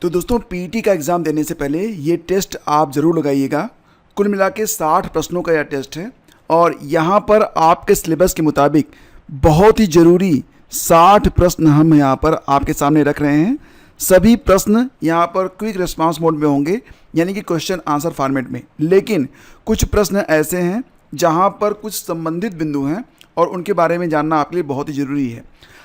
तो दोस्तों पीटी का एग्ज़ाम देने से पहले ये टेस्ट आप ज़रूर लगाइएगा। कुल मिला के 60 प्रश्नों का यह टेस्ट है और यहाँ पर आपके सिलेबस के मुताबिक बहुत ही ज़रूरी 60 प्रश्न हम यहाँ पर आपके सामने रख रहे हैं। सभी प्रश्न यहाँ पर क्विक रिस्पांस मोड में होंगे, यानी कि क्वेश्चन आंसर फॉर्मेट में। लेकिन कुछ प्रश्न ऐसे हैं जहाँ पर कुछ संबंधित बिंदु हैं और उनके बारे में जानना आपके लिए बहुत ही ज़रूरी है।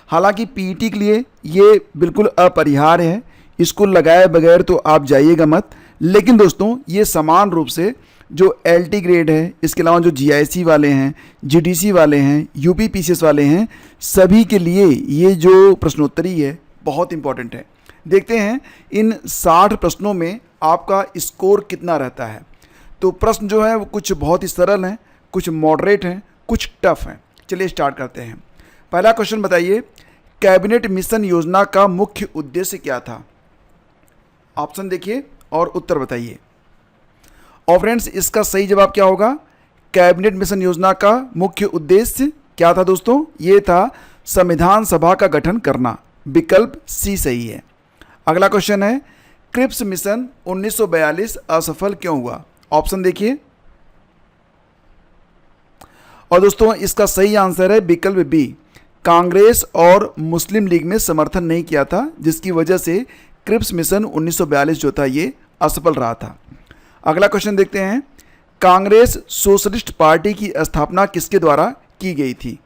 हालांकि पीटी के लिए ये बिल्कुल अपरिहार्य है, इसको लगाए बगैर तो आप जाइएगा मत। लेकिन दोस्तों ये समान रूप से जो एलटी ग्रेड है, इसके अलावा जो जीआईसी वाले हैं, जीडीसी वाले हैं, यूपी पीसीएस वाले हैं, सभी के लिए ये जो प्रश्नोत्तरी है बहुत इंपॉर्टेंट है। देखते हैं इन 60 प्रश्नों में आपका स्कोर कितना रहता है। तो प्रश्न जो है वो कुछ बहुत ही सरल हैं, कुछ मॉडरेट हैं, कुछ टफ हैं। चलिए स्टार्ट करते हैं। पहला क्वेश्चन बताइए, कैबिनेट मिशन योजना का मुख्य उद्देश्य क्या था? ऑप्शन देखिए और उत्तर बताइए। और फ्रेंड्स इसका सही जवाब क्या होगा? कैबिनेट मिशन योजना का मुख्य उद्देश्य क्या था दोस्तों? ये था संविधान सभा का गठन करना। विकल्प सी सही है। अगला क्वेश्चन है, क्रिप्स मिशन 1942 असफल क्यों हुआ? ऑप्शन देखिए। और दोस्तों इसका सही आंसर है विकल्प बी, कांग्रेस और मुस्लिम लीग ने समर्थन नहीं किया था, जिसकी वजह से क्रिप्स मिशन 1942 जो था ये असफल रहा था। अगला क्वेश्चन देखते हैं, कांग्रेस सोशलिस्ट पार्टी की स्थापना किसके द्वारा की गई थी?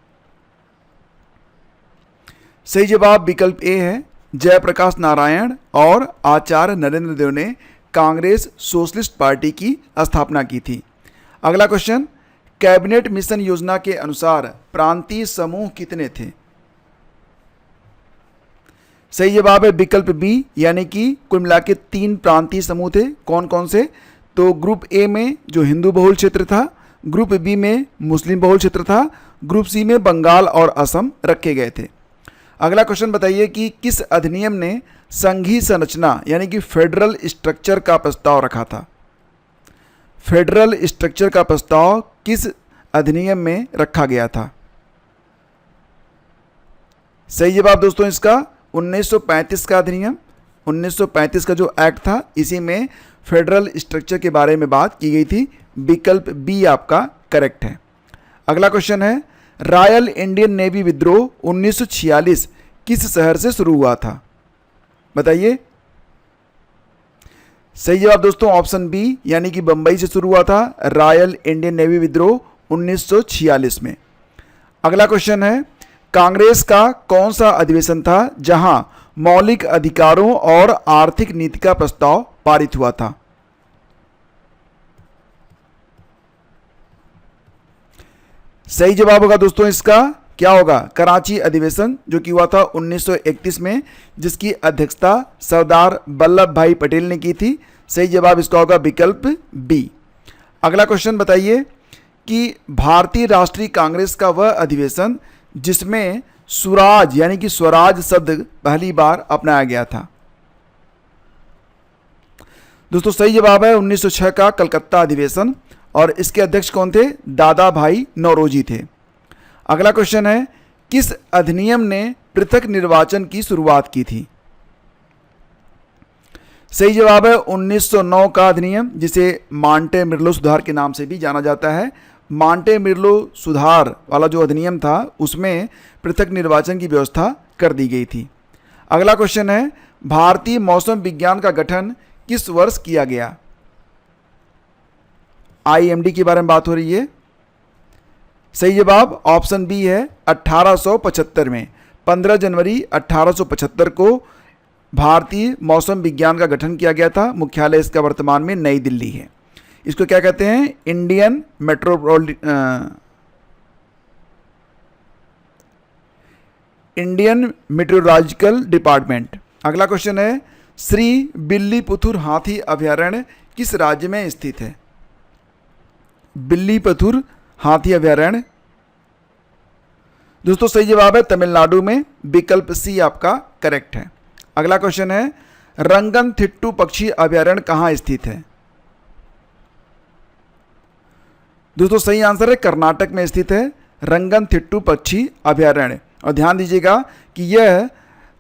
सही जवाब विकल्प ए है, जयप्रकाश नारायण और आचार्य नरेंद्र देव ने कांग्रेस सोशलिस्ट पार्टी की स्थापना की थी। अगला क्वेश्चन, कैबिनेट मिशन योजना के अनुसार प्रांतीय समूह कितने थे? सही जवाब है विकल्प बी, यानी कि कुल मिला के 3 प्रांतीय समूह थे। कौन कौन से? तो ग्रुप ए में जो हिंदू बहुल क्षेत्र था, ग्रुप बी में मुस्लिम बहुल क्षेत्र था, ग्रुप सी में बंगाल और असम रखे गए थे। अगला क्वेश्चन बताइए कि किस अधिनियम ने संघीय संरचना यानी कि फेडरल स्ट्रक्चर का प्रस्ताव रखा था? फेडरल स्ट्रक्चर का प्रस्ताव किस अधिनियम में रखा गया था? सही जवाब दोस्तों इसका 1935 का अधिनियम, 1935 का जो एक्ट था, इसी में फेडरल स्ट्रक्चर के बारे में बात की गई थी। विकल्प बी आपका करेक्ट है। अगला क्वेश्चन है, रॉयल इंडियन नेवी विद्रोह 1946 किस शहर से शुरू हुआ था? बताइए। सही जवाब दोस्तों ऑप्शन बी, यानी कि बंबई से शुरू हुआ था रॉयल इंडियन नेवी विद्रोह 1946 में। अगला क्वेश्चन है, कांग्रेस का कौन सा अधिवेशन था जहां मौलिक अधिकारों और आर्थिक नीति का प्रस्ताव पारित हुआ था? सही जवाब होगा दोस्तों इसका क्या होगा? कराची अधिवेशन, जो कि हुआ था 1931 में, जिसकी अध्यक्षता सरदार वल्लभ भाई पटेल ने की थी। सही जवाब इसका होगा विकल्प बी। अगला क्वेश्चन बताइए कि भारतीय राष्ट्रीय कांग्रेस का वह अधिवेशन जिसमें स्वराज यानी कि स्वराज शब्द पहली बार अपनाया गया था? दोस्तों सही जवाब है 1906 का कलकत्ता अधिवेशन, और इसके अध्यक्ष कौन थे? दादा भाई नौरोजी थे। अगला क्वेश्चन है, किस अधिनियम ने पृथक निर्वाचन की शुरुआत की थी? सही जवाब है 1909 का अधिनियम, जिसे मांटे मिर्लो सुधार के नाम से भी जाना जाता है। मांटे मिर्लो सुधार वाला जो अधिनियम था उसमें पृथक निर्वाचन की व्यवस्था कर दी गई थी। अगला क्वेश्चन है, भारतीय मौसम विज्ञान का गठन किस वर्ष किया गया? आईएमडी के बारे में बात हो रही है। सही जवाब ऑप्शन बी है 1875 में। 15 जनवरी 1875 को भारतीय मौसम विज्ञान का गठन किया गया था। मुख्यालय इसका वर्तमान में नई दिल्ली है। इसको क्या कहते हैं? Indian metrological department. अगला क्वेश्चन है, श्री बिल्लीपुथुर हाथी अभयारण्य किस राज्य में स्थित है? बिल्लीपुथुर हाथी अभयारण्य दोस्तों सही जवाब है तमिलनाडु में। विकल्प सी आपका करेक्ट है। अगला क्वेश्चन है, रंगनथिट्टू पक्षी अभयारण्य कहाँ स्थित है? दोस्तों सही आंसर है कर्नाटक में स्थित है रंगनथिट्टू पक्षी अभयारण्य। और ध्यान दीजिएगा कि यह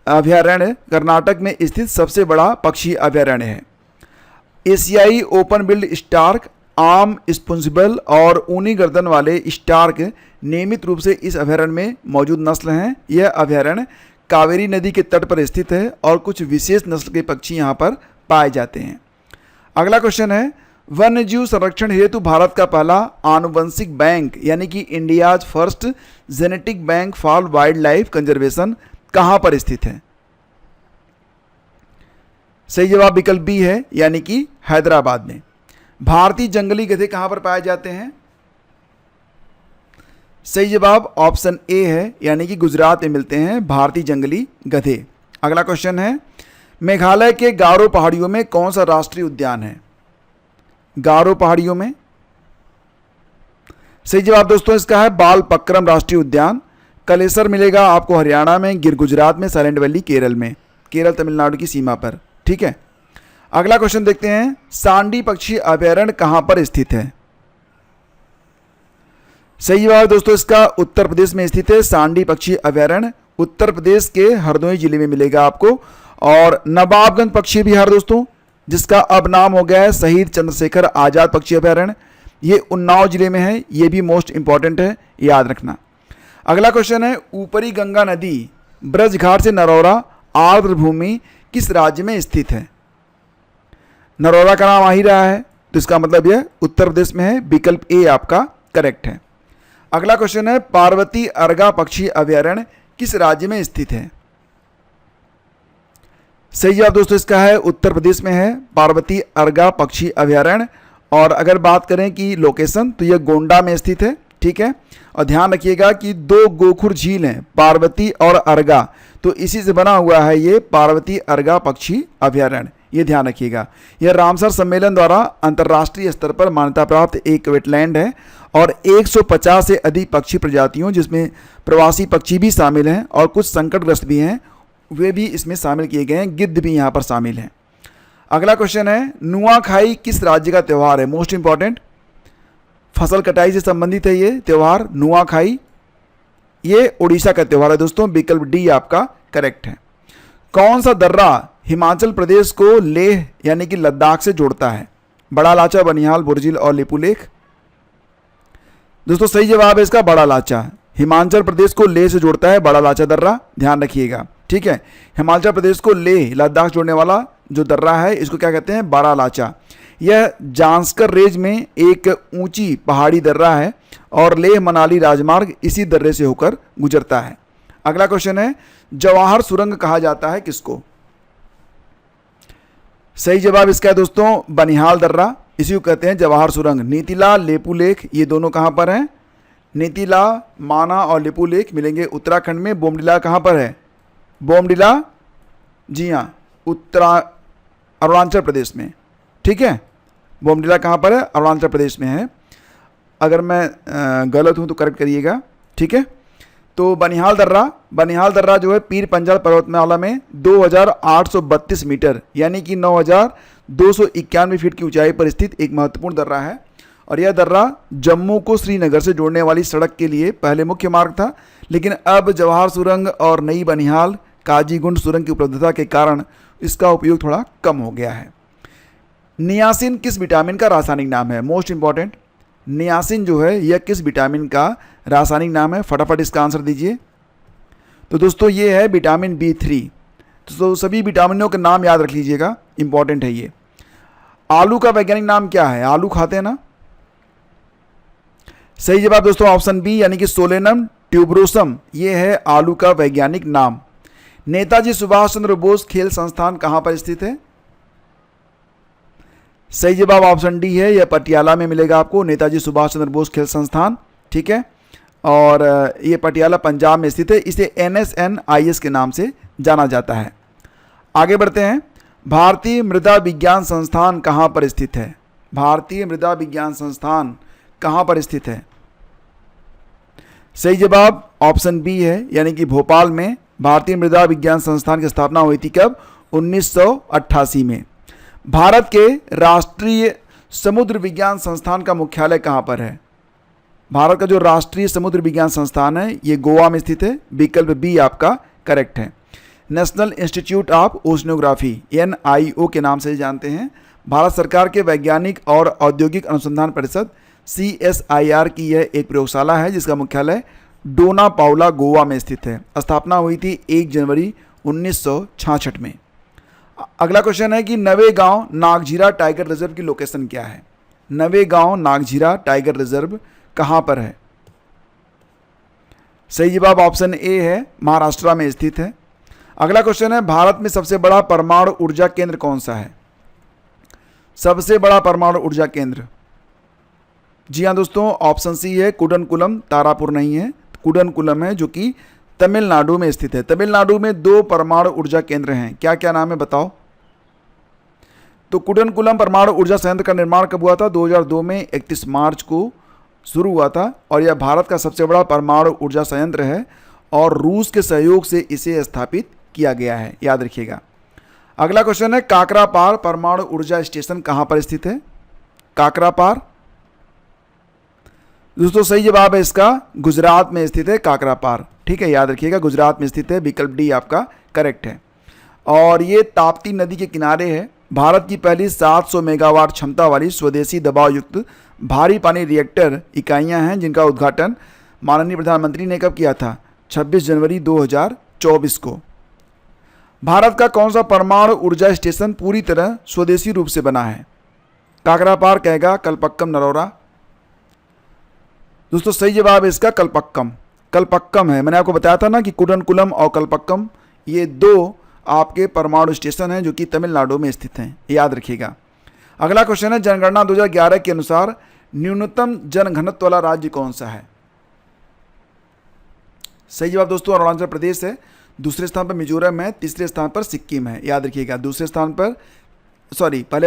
अभयारण्य कर्नाटक में स्थित सबसे बड़ा पक्षी अभयारण्य है। एशियाई ओपन बिल्ड स्टार्क, आम, स्पुंसिबल और ऊनी गर्दन वाले स्टार्क नियमित रूप से इस अभयारण्य में मौजूद नस्ल हैं। यह अभयारण्य कावेरी नदी के तट पर स्थित है और कुछ विशेष नस्ल के पक्षी यहाँ पर पाए जाते हैं। अगला क्वेश्चन है, वन्यजीव संरक्षण हेतु भारत का पहला आनुवंशिक बैंक यानी कि India's first genetic bank for wild life conservation कहाँ पर स्थित है? सही जवाब विकल्प बी है, यानी कि हैदराबाद में। भारतीय जंगली गधे कहाँ पर पाए जाते हैं? सही जवाब ऑप्शन ए है, यानी कि गुजरात में मिलते हैं भारतीय जंगली गधे। अगला क्वेश्चन है, मेघालय के गारो पहाड़ियों में कौन सा राष्ट्रीय उद्यान है? गारो पहाड़ियों में सही जवाब दोस्तों इसका है बालपक्रम राष्ट्रीय उद्यान। कलेसर मिलेगा आपको हरियाणा में, गिर गुजरात में, साइलेंट वैली केरल में, केरल तमिलनाडु की सीमा पर। ठीक है, अगला क्वेश्चन देखते हैं, सांडी पक्षी अभयारण्य कहां पर स्थित है? सही जवाब दोस्तों इसका उत्तर प्रदेश में स्थित है। सांडी पक्षी अभयारण्य उत्तर प्रदेश के हरदोई जिले में मिलेगा आपको। और नवाबगंज पक्षी विहार दोस्तों, जिसका अब नाम हो गया है शहीद चंद्रशेखर आजाद पक्षी अभयारण्य, ये उन्नाव जिले में है। ये भी मोस्ट इंपॉर्टेंट है, याद रखना। अगला क्वेश्चन है, ऊपरी गंगा नदी ब्रजघाट से नरौरा आर्द्र भूमि किस राज्य में स्थित है? नरौरा का नाम आ ही रहा है, तो इसका मतलब यह उत्तर प्रदेश में है। विकल्प ए आपका करेक्ट है। अगला क्वेश्चन है, पार्वती अर्गा पक्षी अभयारण्य किस राज्य में स्थित है? सही जवाब दोस्तों इसका है उत्तर प्रदेश में है पार्वती अर्गा पक्षी अभयारण्य। और अगर बात करें कि लोकेशन, तो यह गोंडा में स्थित है। ठीक है, और ध्यान रखिएगा कि दो गोखुर झील हैं, पार्वती और अर्गा, तो इसी से बना हुआ है ये पार्वती अर्गा पक्षी अभयारण्य, ये ध्यान रखिएगा। यह रामसर सम्मेलन द्वारा अंतर्राष्ट्रीय स्तर पर मान्यता प्राप्त एक वेटलैंड है और 150 से अधिक पक्षी प्रजातियों, जिसमें प्रवासी पक्षी भी शामिल हैं और कुछ संकटग्रस्त भी हैं, वे भी इसमें शामिल किए गए हैं। गिद्ध भी यहाँ पर शामिल हैं। अगला क्वेश्चन है, नुआखाई किस राज्य का त्यौहार है? मोस्ट इंपॉर्टेंट, फसल कटाई से संबंधित है ये त्यौहार नुआखाई। ये उड़ीसा का त्यौहार है दोस्तों। विकल्प डी आपका करेक्ट है। कौन सा दर्रा हिमाचल प्रदेश को लेह यानी कि लद्दाख से जोड़ता है? बड़ा लाचा, बनिहाल, बुर्जिल और लिपुलेख। दोस्तों सही जवाब है इसका बड़ा लाचा। हिमाचल प्रदेश को लेह से जोड़ता है बड़ा लाचा दर्रा, ध्यान रखिएगा। ठीक है, हिमाचल प्रदेश को लेह लद्दाख जोड़ने वाला जो दर्रा है, इसको क्या कहते हैं? बड़ा लाचा। यह जांस्कर रेंज में एक ऊंची पहाड़ी दर्रा है और लेह मनाली राजमार्ग इसी दर्रे से होकर गुजरता है। अगला क्वेश्चन है, जवाहर सुरंग कहा जाता है किसको? सही जवाब इसका है दोस्तों बनिहाल दर्रा, इसी को कहते हैं जवाहर सुरंग। नीतिला, लेपुलेख ये दोनों कहाँ पर हैं? नीतिला, माना और लेपुलेख मिलेंगे उत्तराखंड में। बोमडिला कहाँ पर है? बोमडिला, जी हाँ, अरुणाचल प्रदेश में। ठीक है, बोमडिला कहाँ पर है? अरुणाचल प्रदेश में है। अगर मैं गलत हूँ तो करेक्ट करिएगा। ठीक है, तो बनिहाल दर्रा जो है पीर पंजाल पर्वतमाला में 2832 मीटर यानी कि 9291 फीट की ऊंचाई पर स्थित एक महत्वपूर्ण दर्रा है। और यह दर्रा जम्मू को श्रीनगर से जोड़ने वाली सड़क के लिए पहले मुख्य मार्ग था, लेकिन अब जवाहर सुरंग और नई बनिहाल काजीगुंड सुरंग की उपलब्धता के कारण इसका उपयोग थोड़ा कम हो गया है। नियासिन किस विटामिन का रासायनिक नाम है? मोस्ट इंपॉर्टेंट, नियासिन जो है यह किस विटामिन का रासायनिक नाम है? फटाफट इसका आंसर दीजिए। तो दोस्तों ये है विटामिन B3। तो सभी विटामिनों के नाम याद रख लीजिएगा, इंपॉर्टेंट है ये। आलू का वैज्ञानिक नाम क्या है? आलू खाते हैं ना? सही जवाब दोस्तों ऑप्शन बी यानी कि सोलेनम ट्यूबरोसम, ये है आलू का वैज्ञानिक नाम। नेताजी सुभाष चंद्र बोस खेल संस्थान कहां पर स्थित है? सही जवाब ऑप्शन डी है, यह पटियाला में मिलेगा आपको, नेताजी सुभाष चंद्र बोस खेल संस्थान। ठीक है, और ये पटियाला पंजाब में स्थित है। इसे NSNIS के नाम से जाना जाता है। आगे बढ़ते हैं, भारतीय मृदा विज्ञान संस्थान कहां पर स्थित है? भारतीय मृदा विज्ञान संस्थान कहां पर स्थित है? सही जवाब ऑप्शन बी है, यानी कि भोपाल में भारतीय मृदा विज्ञान संस्थान की स्थापना हुई थी कब? 1988 में। भारत के राष्ट्रीय समुद्र विज्ञान संस्थान का मुख्यालय कहां पर है? भारत का जो राष्ट्रीय समुद्र विज्ञान संस्थान है ये गोवा में स्थित है। विकल्प बी आपका करेक्ट है। National institute of oceanography NIO के नाम से जानते हैं। भारत सरकार के वैज्ञानिक और औद्योगिक अनुसंधान परिषद CSIR की यह एक प्रयोगशाला है जिसका मुख्यालय डोना पाउला गोवा में स्थित है। स्थापना हुई थी 1 जनवरी 1966 में। अगला क्वेश्चन है कि नवेगांव नागझीरा टाइगर रिजर्व की लोकेशन क्या है। नवेगांव नागझीरा टाइगर रिजर्व कहाँ पर है? सही जवाब ऑप्शन ए है, महाराष्ट्र में स्थित है। अगला क्वेश्चन है भारत में सबसे बड़ा परमाणु ऊर्जा केंद्र कौन सा है? सबसे बड़ा परमाणु ऊर्जा केंद्र, जी हाँ दोस्तों, ऑप्शन सी है कुडनकुलम। तारापुर नहीं है, कुडनकुलम है जो कि तमिलनाडु में स्थित है। तमिलनाडु में 2 परमाणु ऊर्जा केंद्र हैं, क्या क्या नाम है बताओ? तो कुडनकुलम परमाणु ऊर्जा संयंत्र का निर्माण कब हुआ था? 2002 में 31 मार्च को शुरू हुआ था और यह भारत का सबसे बड़ा परमाणु ऊर्जा संयंत्र है और रूस के सहयोग से इसे स्थापित किया गया है, याद रखिएगा। अगला क्वेश्चन है काकरापार परमाणु ऊर्जा स्टेशन कहाँ पर स्थित है? काकरापार, दोस्तों सही जवाब है इसका गुजरात में स्थित है काकरापार, ठीक है, याद रखिएगा गुजरात में स्थित है। विकल्प डी आपका करेक्ट है। और ये ताप्ती नदी के किनारे है। भारत की पहली 700 मेगावाट क्षमता वाली स्वदेशी दबाव युक्त भारी पानी रिएक्टर इकाइयां हैं जिनका उद्घाटन माननीय प्रधानमंत्री ने कब किया था? 26 जनवरी 2024 को। भारत का कौन सा परमाणु ऊर्जा स्टेशन पूरी तरह स्वदेशी रूप से बना है? काकरापार कहेगा कलपक्कम नरोरा। दोस्तों सही जवाब है इसका कलपक्कम, कलपक्कम है। मैंने आपको बताया था ना कि कुडनकुलम और कलपक्कम ये 2 आपके परमाणु स्टेशन हैं जो कि तमिलनाडु में स्थित हैं, याद रखिएगा। अगला क्वेश्चन है जनगणना 2011 के अनुसार न्यूनतम जनघनत्व वाला राज्य कौन सा है? सही जवाब दोस्तों अरुणाचल प्रदेश है। दूसरे स्थान पर मिजोरम है, तीसरे स्थान पर सिक्किम है, याद रखिएगा। पहले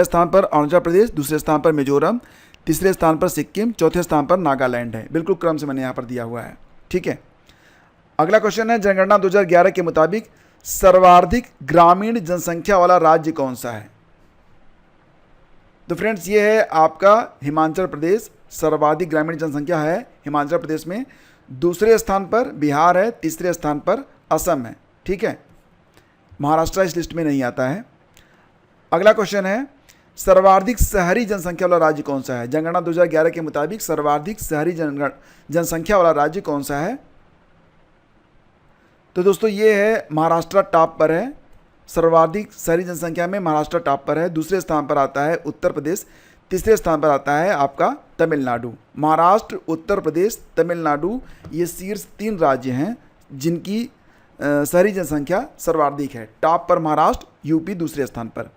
स्थान पर अरुणाचल प्रदेश, दूसरे स्थान पर मिजोरम, तीसरे स्थान पर सिक्किम, चौथे स्थान पर नागालैंड है। बिल्कुल क्रम से मैंने यहाँ पर दिया हुआ है, ठीक है। अगला क्वेश्चन है जनगणना 2011 के मुताबिक सर्वाधिक ग्रामीण जनसंख्या वाला राज्य कौन सा है? तो फ्रेंड्स ये है आपका हिमाचल प्रदेश। सर्वाधिक ग्रामीण जनसंख्या है हिमाचल प्रदेश में। दूसरे स्थान पर बिहार है, तीसरे स्थान पर असम है, ठीक है। महाराष्ट्र इस लिस्ट में नहीं आता है। अगला क्वेश्चन है सर्वाधिक शहरी जनसंख्या वाला राज्य कौन सा है? जनगणना 2011 के मुताबिक सर्वाधिक शहरी जनसंख्या वाला राज्य कौन सा है? तो दोस्तों ये है महाराष्ट्र टॉप पर है। सर्वाधिक शहरी जनसंख्या में महाराष्ट्र टॉप पर है। दूसरे स्थान पर आता है उत्तर प्रदेश, तीसरे स्थान पर आता है आपका तमिलनाडु। महाराष्ट्र, उत्तर प्रदेश, तमिलनाडु ये शीर्ष 3 राज्य हैं जिनकी शहरी जनसंख्या सर्वाधिक है। टॉप पर महाराष्ट्र, यूपी दूसरे स्थान पर।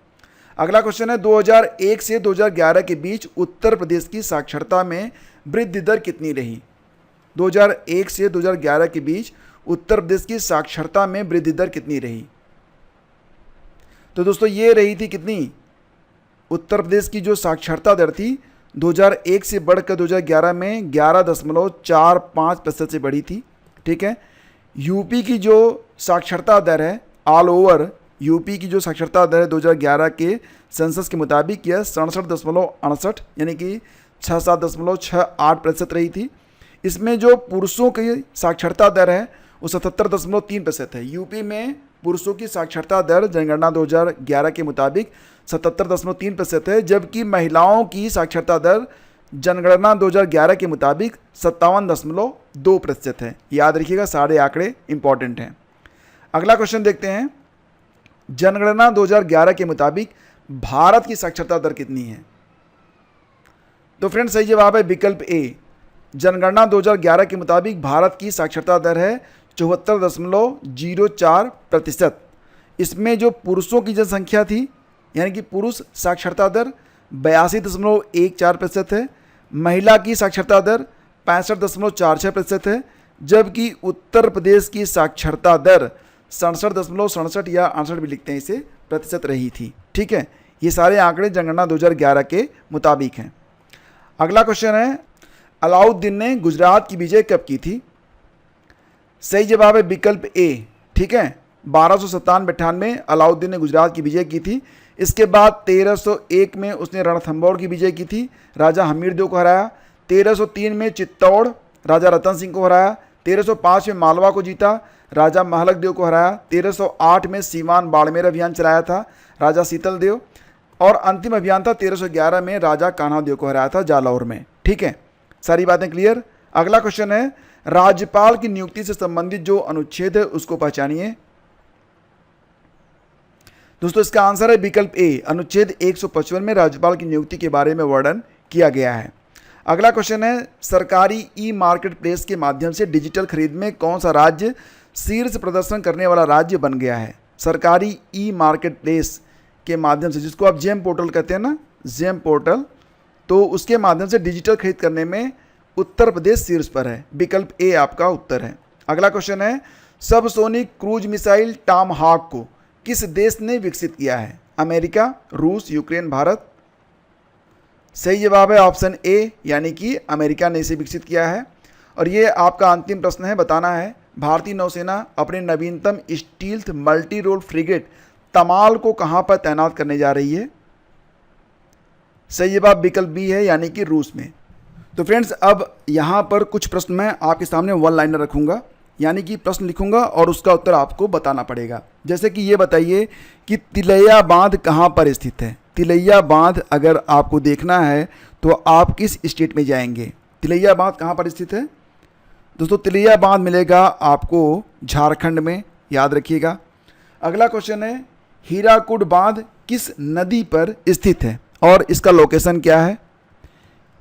अगला क्वेश्चन है 2001 से 2011 के बीच उत्तर प्रदेश की साक्षरता में वृद्धि दर कितनी रही? 2001 से 2011 के बीच उत्तर प्रदेश की साक्षरता में वृद्धि दर कितनी रही? तो दोस्तों ये रही थी कितनी? उत्तर प्रदेश की जो साक्षरता दर थी 2001 से बढ़कर 2011 में 11.45% से बढ़ी थी, ठीक है। यूपी की जो साक्षरता दर है ऑल ओवर यूपी की जो साक्षरता दर है 2011 के सेंसस के मुताबिक यह 67.68 यानी कि 67.68% रही थी। इसमें जो पुरुषों की साक्षरता दर है वो 77.3% है। यूपी में पुरुषों की साक्षरता दर जनगणना 2011 के मुताबिक 77.3% है, जबकि महिलाओं की साक्षरता दर जनगणना 2011 के मुताबिक 57.2% है। याद रखिएगा, सारे आंकड़े इंपॉर्टेंट हैं। अगला क्वेश्चन देखते हैं, जनगणना 2011 के मुताबिक भारत की साक्षरता दर कितनी है? तो फ्रेंड्स सही जवाब है विकल्प ए। जनगणना 2011 के मुताबिक भारत की साक्षरता दर है 74.04%। इसमें जो पुरुषों की जनसंख्या थी यानी कि पुरुष साक्षरता दर 82.14% है, महिला की साक्षरता दर 65.46% है, जबकि उत्तर प्रदेश की साक्षरता दर 67.67 या 68 भी लिखते हैं इसे प्रतिशत रही थी, ठीक है। ये सारे आंकड़े जनगणना 2011 के मुताबिक हैं। अगला क्वेश्चन है, अलाउद्दीन ने गुजरात की विजय कब की थी? सही जवाब है विकल्प ए, ठीक है। 1297-98 में अलाउद्दीन ने गुजरात की विजय की थी। इसके बाद 1301 में उसने रणथंभौर की विजय की थी, राजा हमीरदेव को हराया। 1303 में चित्तौड़ राजा रतन सिंह को हराया। 1305 में मालवा को जीता, राजा महलक देव को हराया। 1308 में सीवान बाड़मेर अभियान चलाया था राजा शीतल देव। और अंतिम अभियान था 1311 में राजा कान्हा देव को हराया था जालौर में। ठीक है, सारी बातें क्लियर। अगला क्वेश्चन है, राज्यपाल की नियुक्ति से संबंधित जो अनुच्छेद है उसको पहचानिए। दोस्तों इसका आंसर है विकल्प ए, अनुच्छेद 155 में राज्यपाल की नियुक्ति के बारे में वर्णन किया गया है। अगला क्वेश्चन है, सरकारी ई मार्केट प्लेस के माध्यम से डिजिटल खरीद में कौन सा राज्य शीर्ष प्रदर्शन करने वाला राज्य बन गया है? सरकारी ई मार्केट प्लेस के माध्यम से, जिसको आप जेम पोर्टल कहते हैं ना, जेम पोर्टल, तो उसके माध्यम से डिजिटल खरीद करने में उत्तर प्रदेश शीर्ष पर है। विकल्प ए आपका उत्तर है। अगला क्वेश्चन है, सबसोनिक क्रूज मिसाइल टॉमहाक को किस देश ने विकसित किया है? अमेरिका, रूस, यूक्रेन, भारत। सही जवाब है ऑप्शन ए, यानी कि अमेरिका ने इसे विकसित किया है। और ये आपका अंतिम प्रश्न है, बताना है भारतीय नौसेना अपने नवीनतम स्टील्थ मल्टी रोल फ्रिगेट तमाल को कहां पर तैनात करने जा रही है? सही जवाब विकल्प बी है, यानी कि रूस में। तो फ्रेंड्स, अब यहां पर कुछ प्रश्न मैं आपके सामने वन लाइनर रखूंगा, यानी कि प्रश्न लिखूंगा और उसका उत्तर आपको बताना पड़ेगा। जैसे कि ये बताइए कि तिलैया बांध कहां पर स्थित है? तिलैया बांध अगर आपको देखना है तो आप किस स्टेट में जाएंगे? तिलैया बांध कहां पर स्थित है? दोस्तों तिलैया बांध मिलेगा आपको झारखंड में, याद रखिएगा। अगला क्वेश्चन है, हीराकुड बांध किस नदी पर स्थित है और इसका लोकेशन क्या है?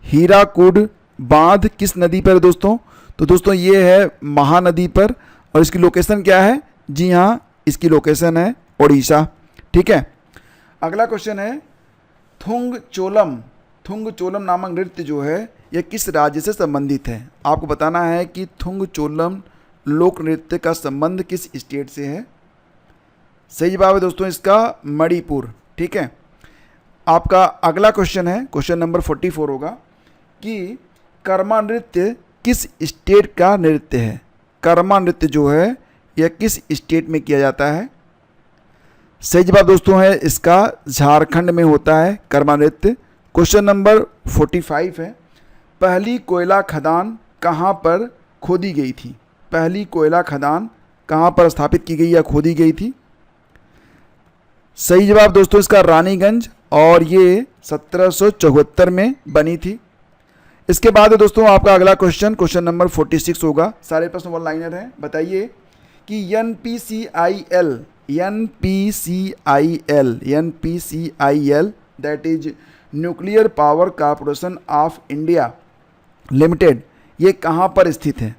हीराकुड बांध किस नदी पर है दोस्तों? तो दोस्तों ये है महानदी पर। और इसकी लोकेशन क्या है? जी हाँ, इसकी लोकेशन है ओडिशा। ठीक है। अगला क्वेश्चन है, थुंग चोलम नामक नृत्य जो है यह किस राज्य से संबंधित है? आपको बताना है कि थुंग चोलम लोक नृत्य का संबंध किस स्टेट से है। सही जवाब है दोस्तों इसका मणिपुर। ठीक है। आपका अगला क्वेश्चन है, क्वेश्चन नंबर 44 होगा कि कर्मा नृत्य किस स्टेट का नृत्य है? कर्मा नृत्य जो है यह किस स्टेट में किया जाता है? सही जवाब दोस्तों है इसका झारखंड में होता है कर्मा नृत्य। क्वेश्चन नंबर 45 है, पहली कोयला खदान कहाँ पर खोदी गई थी? पहली कोयला खदान कहाँ पर स्थापित की गई या खोदी गई थी? सही जवाब दोस्तों इसका रानीगंज, और ये 1774 में बनी थी। इसके बाद दोस्तों आपका अगला क्वेश्चन, क्वेश्चन नंबर 46 होगा। सारे प्रश्न वन लाइनर हैं। बताइए कि NPCIL that is nuclear power corporation of India limited, ये कहाँ पर स्थित है?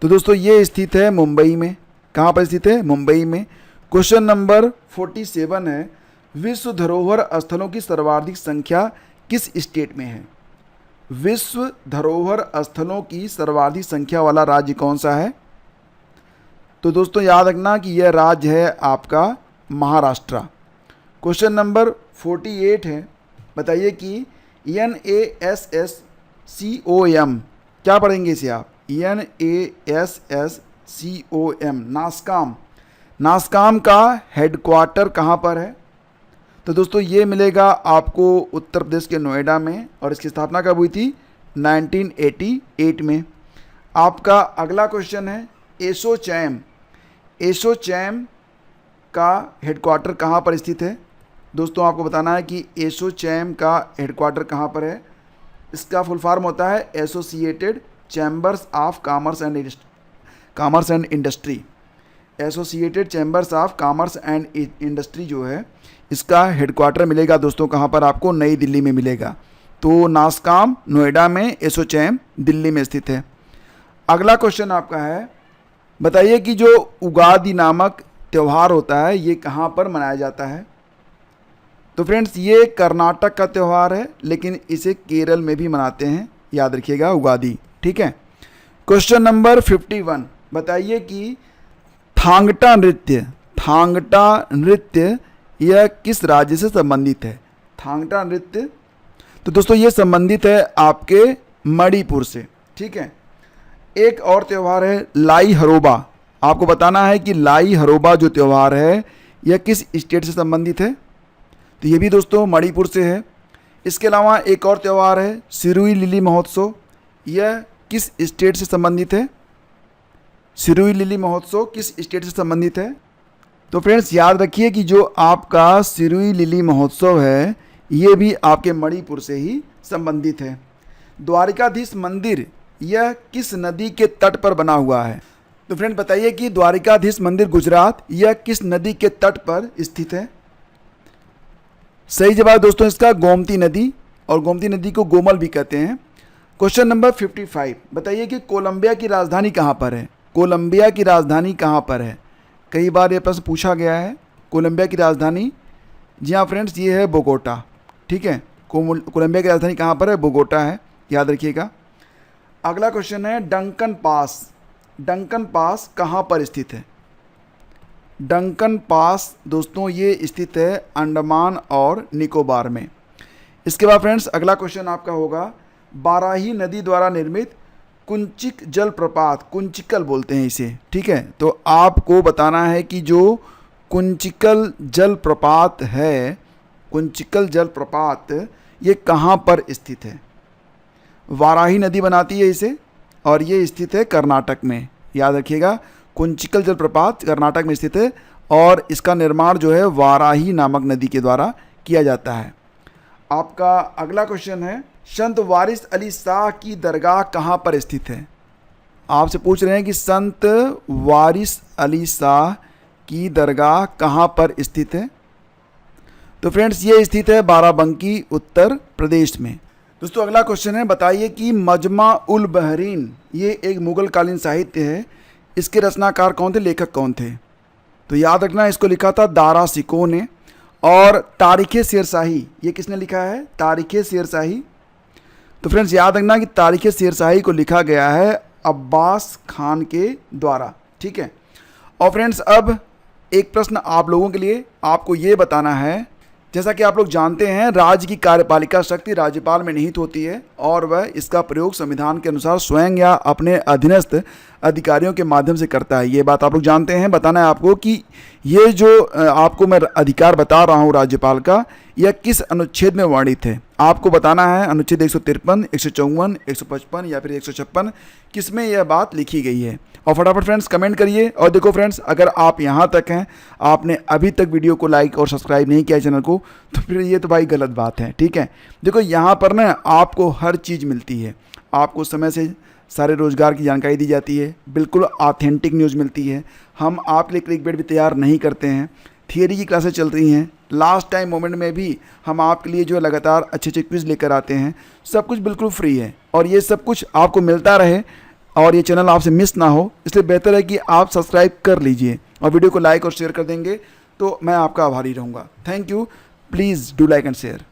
तो दोस्तों ये स्थित है मुंबई में। कहाँ पर स्थित है? मुंबई में। क्वेश्चन नंबर 47 है, विश्व धरोहर स्थलों की सर्वाधिक संख्या किस स्टेट में है? विश्व धरोहर स्थलों की सर्वाधिक संख्या वाला राज्य कौन सा है? तो दोस्तों याद रखना कि यह राज्य है आपका महाराष्ट्र। क्वेश्चन नंबर 48 है, बताइए कि NASSCOM, क्या पढ़ेंगे इसे आप? NASSCOM, नासकाम का हेडक्वार्टर कहाँ पर है? तो दोस्तों ये मिलेगा आपको उत्तर प्रदेश के नोएडा में, और इसकी स्थापना कब हुई थी? 1988 में। आपका अगला क्वेश्चन है, एसोचैम का हेडक्वार्टर कहाँ पर स्थित है? दोस्तों आपको बताना है कि एसोचैम का हेडक्वार्टर कहाँ पर है। इसका फुल फॉर्म होता है associated chambers of commerce and industry. Associated chambers of commerce and industry जो है इसका हेडक्वार्टर मिलेगा दोस्तों कहाँ पर? आपको नई दिल्ली में मिलेगा। तो नासकाम नोएडा में, एसोचैम दिल्ली में स्थित है। अगला क्वेश्चन आपका है, बताइए कि जो उगादि नामक त्यौहार होता है ये कहाँ पर मनाया जाता है? तो फ्रेंड्स ये कर्नाटक का त्यौहार है, लेकिन इसे केरल में भी मनाते हैं, याद रखिएगा उगादि। ठीक है। क्वेश्चन नंबर 51, बताइए कि थांगटा नृत्य यह किस राज्य से संबंधित है? थांगटा नृत्य, तो दोस्तों ये संबंधित है आपके मणिपुर से। ठीक है। एक और त्यौहार है लाई हरोबा। आपको बताना है कि लाई हरोबा जो त्यौहार है यह किस स्टेट से संबंधित है? तो ये भी दोस्तों मणिपुर से है। इसके अलावा एक और त्यौहार है सिरुई लिली महोत्सव, यह किस स्टेट से संबंधित है? सिरोही लिली महोत्सव किस स्टेट से संबंधित है? तो फ्रेंड्स याद रखिए कि जो आपका सिरोही लिली महोत्सव है ये भी आपके मणिपुर से ही संबंधित है। द्वारिकाधीश मंदिर यह किस नदी के तट पर बना हुआ है? तो फ्रेंड बताइए कि द्वारिकाधीश मंदिर गुजरात यह किस नदी के तट पर स्थित है? सही जवाब दोस्तों इसका गोमती नदी, और गोमती नदी को गोमल भी कहते हैं। क्वेश्चन नंबर 55 बताइए कि कोलंबिया की राजधानी कहाँ पर है? कोलंबिया की राजधानी कहाँ पर है? कई बार यह प्रश्न पूछा गया है। कोलंबिया की राजधानी, जी हाँ फ्रेंड्स, ये है बोगोटा। ठीक है, कोलंबिया की राजधानी कहाँ पर है? बोगोटा है, याद रखिएगा। अगला क्वेश्चन है डंकन पास। डंकन पास कहाँ पर स्थित है? डंकन पास दोस्तों ये स्थित है अंडमान और निकोबार में। इसके बाद फ्रेंड्स अगला क्वेश्चन आपका होगा बाराही नदी द्वारा निर्मित कुंचिक जलप्रपात, कुंचिकल बोलते हैं इसे। ठीक है, तो आपको बताना है कि जो कुंचिकल जलप्रपात है, कुंचिकल जलप्रपात ये कहाँ पर स्थित है? वाराही नदी बनाती है इसे, और ये स्थित है कर्नाटक में। याद रखिएगा, कुंचिकल जलप्रपात कर्नाटक में स्थित है और इसका निर्माण जो है वाराही नामक नदी के द्वारा किया जाता है। आपका अगला क्वेश्चन है संत वारिस अली शाह की दरगाह कहाँ पर स्थित है? आपसे पूछ रहे हैं कि संत वारिस अली शाह की दरगाह कहाँ पर स्थित है? तो फ्रेंड्स ये स्थित है बाराबंकी, उत्तर प्रदेश में। दोस्तों अगला क्वेश्चन है बताइए कि मजमा उल बहरीन ये एक मुगल कालीन साहित्य है, इसके रचनाकार कौन थे, लेखक कौन थे? तो याद रखना इसको लिखा था दारा शिकोह ने। और तारीख़े शेरशाही ये किसने लिखा है? तारीख़े शेरशाही। तो फ्रेंड्स याद रखना कि तारीख़े शेरशाही को लिखा गया है अब्बास खान के द्वारा। ठीक है, और फ्रेंड्स अब एक प्रश्न आप लोगों के लिए, आपको ये बताना है, जैसा कि आप लोग जानते हैं राज्य की कार्यपालिका शक्ति राज्यपाल में निहित होती है और वह इसका प्रयोग संविधान के अनुसार स्वयं या अपने अधीनस्थ अधिकारियों के माध्यम से करता है। ये बात आप लोग जानते हैं। बताना है आपको कि ये जो आपको मैं अधिकार बता रहा हूँ राज्यपाल का, यह किस अनुच्छेद में वर्णित है? आपको बताना है अनुच्छेद 153, 154, 155 या फिर 156 किस में यह बात लिखी गई है। और फटाफट फ्रेंड्स कमेंट करिए। और देखो फ्रेंड्स, अगर आप यहाँ तक हैं, आपने अभी तक वीडियो को लाइक और सब्सक्राइब नहीं किया चैनल को, तो फिर ये तो भाई गलत बात है। ठीक है, देखो यहाँ पर ना आपको हर चीज़ मिलती है, आपको समय से सारे रोज़गार की जानकारी दी जाती है, बिल्कुल ऑथेंटिक न्यूज़ मिलती है। हम आपके लिए क्लिकबेट भी तैयार नहीं करते हैं, थियरी की क्लासेस चल रही हैं, लास्ट टाइम मोमेंट में भी हम आपके लिए जो है लगातार अच्छे अच्छे क्विज़ लेकर आते हैं। सब कुछ बिल्कुल फ्री है और ये सब कुछ आपको मिलता रहे और ये चैनल आपसे मिस ना हो, इसलिए बेहतर है कि आप सब्सक्राइब कर लीजिए और वीडियो को लाइक और शेयर कर देंगे तो मैं आपका आभारी रहूँगा। Thank you, please do like and share.